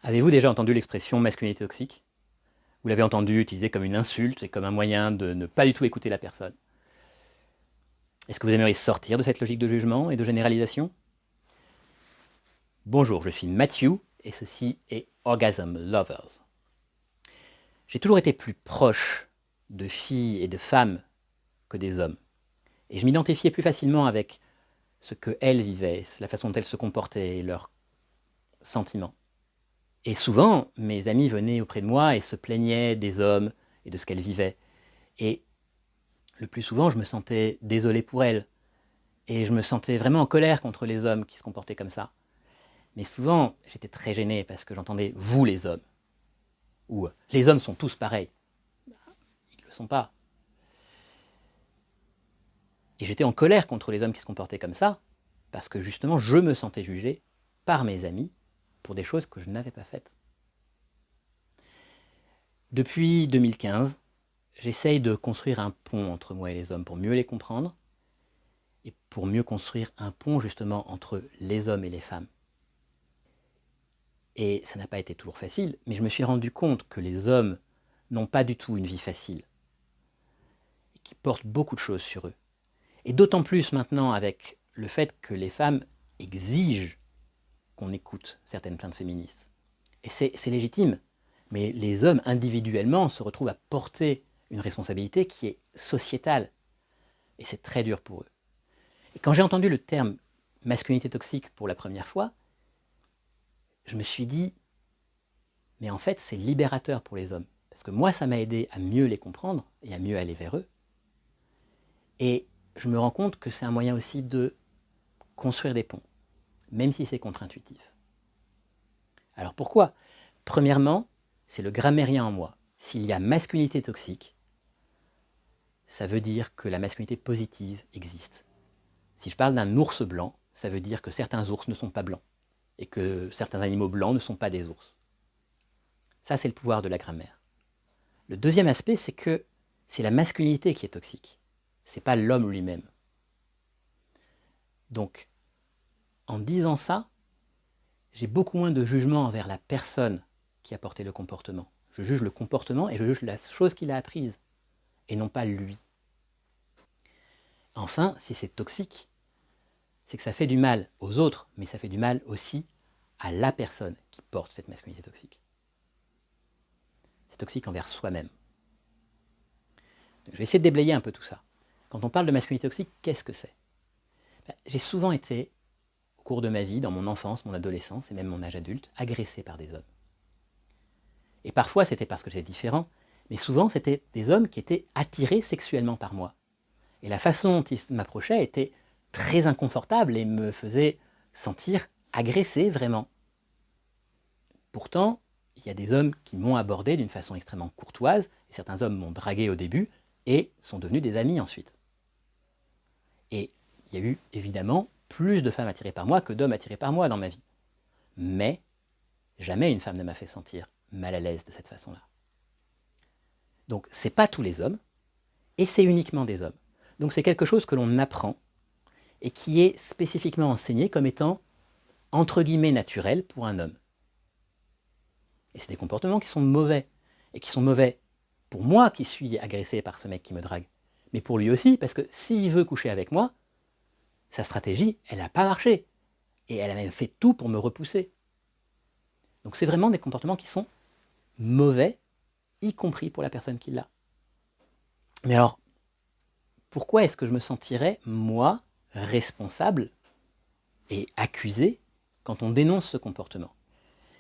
Avez-vous déjà entendu l'expression masculinité toxique? Vous l'avez entendu utilisée comme une insulte et comme un moyen de ne pas du tout écouter la personne. Est-ce que vous aimeriez sortir de cette logique de jugement et de généralisation? Bonjour, je suis Matthew et ceci est Orgasm Lovers. J'ai toujours été plus proche de filles et de femmes que des hommes. Et je m'identifiais plus facilement avec ce qu'elles vivaient, la façon dont elles se comportaient, leurs sentiments. Et souvent, mes amis venaient auprès de moi et se plaignaient des hommes et de ce qu'elles vivaient. Et le plus souvent, je me sentais désolé pour elles. Et je me sentais vraiment en colère contre les hommes qui se comportaient comme ça. Mais souvent, j'étais très gêné parce que j'entendais « vous les hommes » ou « les hommes sont tous pareils ». Ils ne le sont pas. Et j'étais en colère contre les hommes qui se comportaient comme ça parce que justement, je me sentais jugé par mes amis pour des choses que je n'avais pas faites. Depuis 2015, j'essaye de construire un pont entre moi et les hommes pour mieux les comprendre et pour mieux construire un pont justement entre les hommes et les femmes. Et ça n'a pas été toujours facile, mais je me suis rendu compte que les hommes n'ont pas du tout une vie facile, et qu'ils portent beaucoup de choses sur eux. Et d'autant plus maintenant avec le fait que les femmes exigent qu'on écoute certaines plaintes féministes. Et c'est légitime, mais les hommes individuellement se retrouvent à porter une responsabilité qui est sociétale. Et c'est très dur pour eux. Et quand j'ai entendu le terme masculinité toxique pour la première fois, je me suis dit, mais en fait c'est libérateur pour les hommes. Parce que moi ça m'a aidé à mieux les comprendre et à mieux aller vers eux. Et je me rends compte que c'est un moyen aussi de construire des ponts, même si c'est contre-intuitif. Alors pourquoi? Premièrement, c'est le grammairien en moi. S'il y a masculinité toxique, ça veut dire que la masculinité positive existe. Si je parle d'un ours blanc, ça veut dire que certains ours ne sont pas blancs et que certains animaux blancs ne sont pas des ours. Ça, c'est le pouvoir de la grammaire. Le deuxième aspect, c'est que c'est la masculinité qui est toxique. C'est pas l'homme lui-même. Donc, en disant ça, j'ai beaucoup moins de jugement envers la personne qui a porté le comportement. Je juge le comportement et je juge la chose qu'il a apprise, et non pas lui. Enfin, si c'est toxique, c'est que ça fait du mal aux autres, mais ça fait du mal aussi à la personne qui porte cette masculinité toxique. C'est toxique envers soi-même. Je vais essayer de déblayer un peu tout ça. Quand on parle de masculinité toxique, qu'est-ce que c'est? J'ai souvent été, au cours de ma vie, dans mon enfance, mon adolescence et même mon âge adulte, agressé par des hommes. Et parfois, c'était parce que j'étais différent, mais souvent, c'était des hommes qui étaient attirés sexuellement par moi. Et la façon dont ils m'approchaient était très inconfortable et me faisait sentir agressé vraiment. Pourtant, il y a des hommes qui m'ont abordé d'une façon extrêmement courtoise, et certains hommes m'ont dragué au début et sont devenus des amis ensuite. Et il y a eu évidemment plus de femmes attirées par moi que d'hommes attirés par moi dans ma vie. Mais jamais une femme ne m'a fait sentir mal à l'aise de cette façon-là. Donc c'est pas tous les hommes, et c'est uniquement des hommes. Donc c'est quelque chose que l'on apprend et qui est spécifiquement enseigné comme étant entre guillemets naturel pour un homme. Et c'est des comportements qui sont mauvais, et qui sont mauvais pour moi qui suis agressé par ce mec qui me drague, mais pour lui aussi, parce que s'il veut coucher avec moi, sa stratégie, elle n'a pas marché, et elle a même fait tout pour me repousser. Donc c'est vraiment des comportements qui sont mauvais, y compris pour la personne qui l'a. Mais alors, pourquoi est-ce que je me sentirais, moi, responsable et accusé quand on dénonce ce comportement?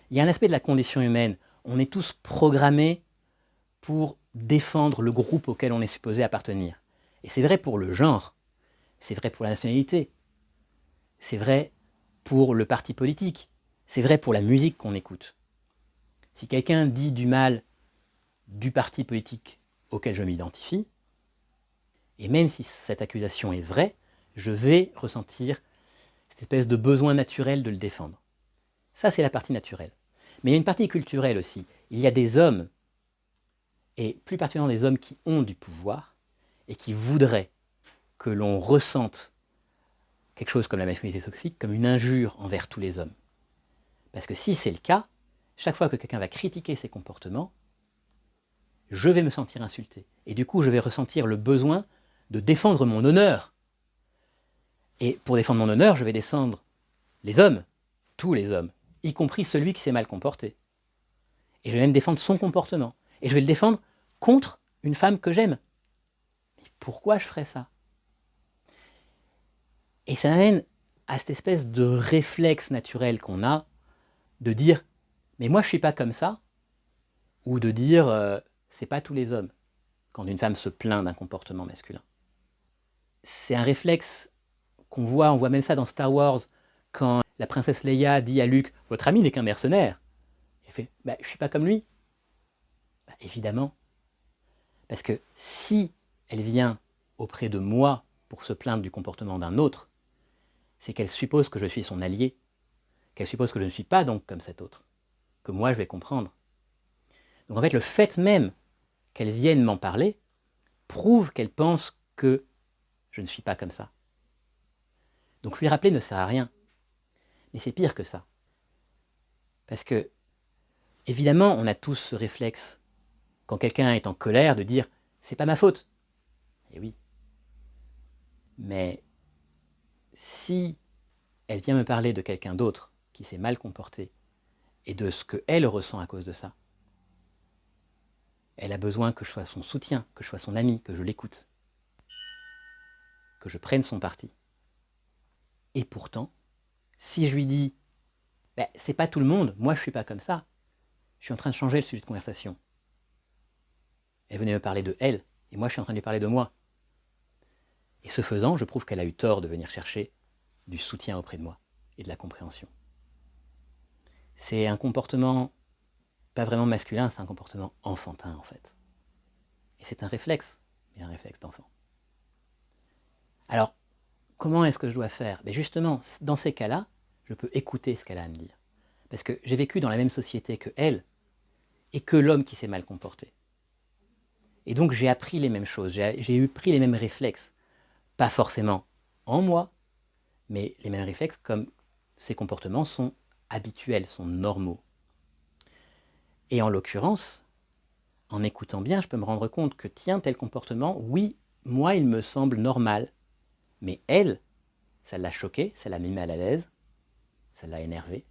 Il y a un aspect de la condition humaine. On est tous programmés pour défendre le groupe auquel on est supposé appartenir. Et c'est vrai pour le genre, c'est vrai pour la nationalité, c'est vrai pour le parti politique, c'est vrai pour la musique qu'on écoute. Si quelqu'un dit du mal du parti politique auquel je m'identifie, et même si cette accusation est vraie, je vais ressentir cette espèce de besoin naturel de le défendre. Ça, c'est la partie naturelle. Mais il y a une partie culturelle aussi. Il y a des hommes, et plus particulièrement des hommes qui ont du pouvoir, et qui voudraient que l'on ressente quelque chose comme la masculinité toxique, comme une injure envers tous les hommes. Parce que si c'est le cas, chaque fois que quelqu'un va critiquer ses comportements, je vais me sentir insulté. Et du coup, je vais ressentir le besoin de défendre mon honneur. Et pour défendre mon honneur, je vais descendre les hommes, tous les hommes, y compris celui qui s'est mal comporté. Et je vais même défendre son comportement. Et je vais le défendre contre une femme que j'aime. Mais pourquoi je ferais ça? Et ça m'amène à cette espèce de réflexe naturel qu'on a de dire « mais moi je suis pas comme ça » ou de dire c'est pas tous les hommes quand une femme se plaint d'un comportement masculin. C'est un réflexe qu'on voit, on voit même ça dans Star Wars, quand la princesse Leia dit à Luke « votre ami n'est qu'un mercenaire ». Il fait « bah, je suis pas comme lui ». Bah, évidemment. Parce que si elle vient auprès de moi pour se plaindre du comportement d'un autre, c'est qu'elle suppose que je suis son allié, qu'elle suppose que je ne suis pas donc comme cet autre, que moi je vais comprendre. Donc en fait, le fait même qu'elle vienne m'en parler prouve qu'elle pense que je ne suis pas comme ça. Donc lui rappeler ne sert à rien. Mais c'est pire que ça. Parce que, évidemment, on a tous ce réflexe, quand quelqu'un est en colère, de dire « c'est pas ma faute ». Et oui. Mais si elle vient me parler de quelqu'un d'autre qui s'est mal comporté et de ce qu'elle ressent à cause de ça, elle a besoin que je sois son soutien, que je sois son ami, que je l'écoute, que je prenne son parti. Et pourtant, si je lui dis ben, « c'est pas tout le monde, moi je suis pas comme ça », je suis en train de changer le sujet de conversation. Elle venait me parler de elle, et moi je suis en train de lui parler de moi. Et ce faisant, je prouve qu'elle a eu tort de venir chercher du soutien auprès de moi et de la compréhension. C'est un comportement pas vraiment masculin, c'est un comportement enfantin en fait. Et c'est un réflexe, mais un réflexe d'enfant. Alors, comment est-ce que je dois faire? Ben justement, dans ces cas-là, je peux écouter ce qu'elle a à me dire. Parce que j'ai vécu dans la même société que elle, et que l'homme qui s'est mal comporté. Et donc j'ai appris les mêmes choses, j'ai pris les mêmes réflexes. Pas forcément en moi, mais les mêmes réflexes comme ces comportements sont habituels, sont normaux. Et en l'occurrence, en écoutant bien, je peux me rendre compte que tiens, tel comportement, oui, moi il me semble normal, mais elle, ça l'a choqué, ça l'a mis mal à l'aise, ça l'a énervé.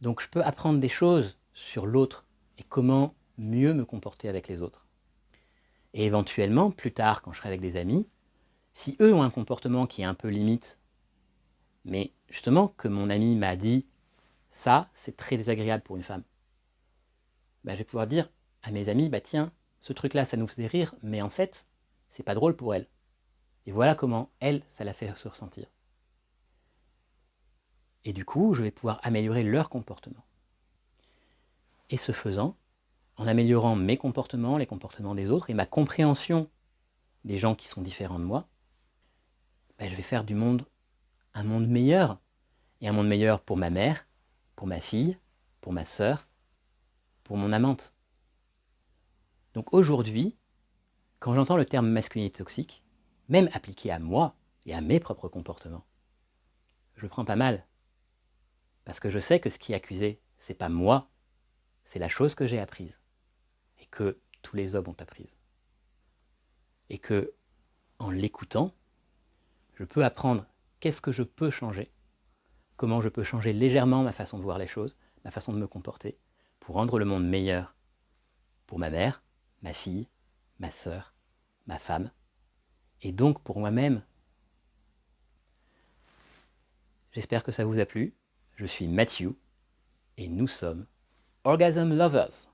Donc je peux apprendre des choses sur l'autre et comment mieux me comporter avec les autres. Et éventuellement, plus tard, quand je serai avec des amis, si eux ont un comportement qui est un peu limite, mais justement que mon ami m'a dit « ça, c'est très désagréable pour une femme », ben, je vais pouvoir dire à mes amis « tiens, ce truc-là, ça nous faisait rire, mais en fait, c'est pas drôle pour elle. » Et voilà comment elle, ça l'a fait se ressentir. Et du coup, je vais pouvoir améliorer leur comportement. Et ce faisant, en améliorant mes comportements, les comportements des autres, et ma compréhension des gens qui sont différents de moi, ben, je vais faire du monde un monde meilleur. Et un monde meilleur pour ma mère, pour ma fille, pour ma sœur, pour mon amante. Donc aujourd'hui, quand j'entends le terme masculinité toxique, même appliqué à moi et à mes propres comportements, je le prends pas mal. Parce que je sais que ce qui est accusé, c'est pas moi, c'est la chose que j'ai apprise. Et que tous les hommes ont apprise. Et que, en l'écoutant, je peux apprendre qu'est-ce que je peux changer, comment je peux changer légèrement ma façon de voir les choses, ma façon de me comporter, pour rendre le monde meilleur pour ma mère, ma fille, ma sœur, ma femme, et donc pour moi-même. J'espère que ça vous a plu. Je suis Mathieu, et nous sommes Orgasm Lovers.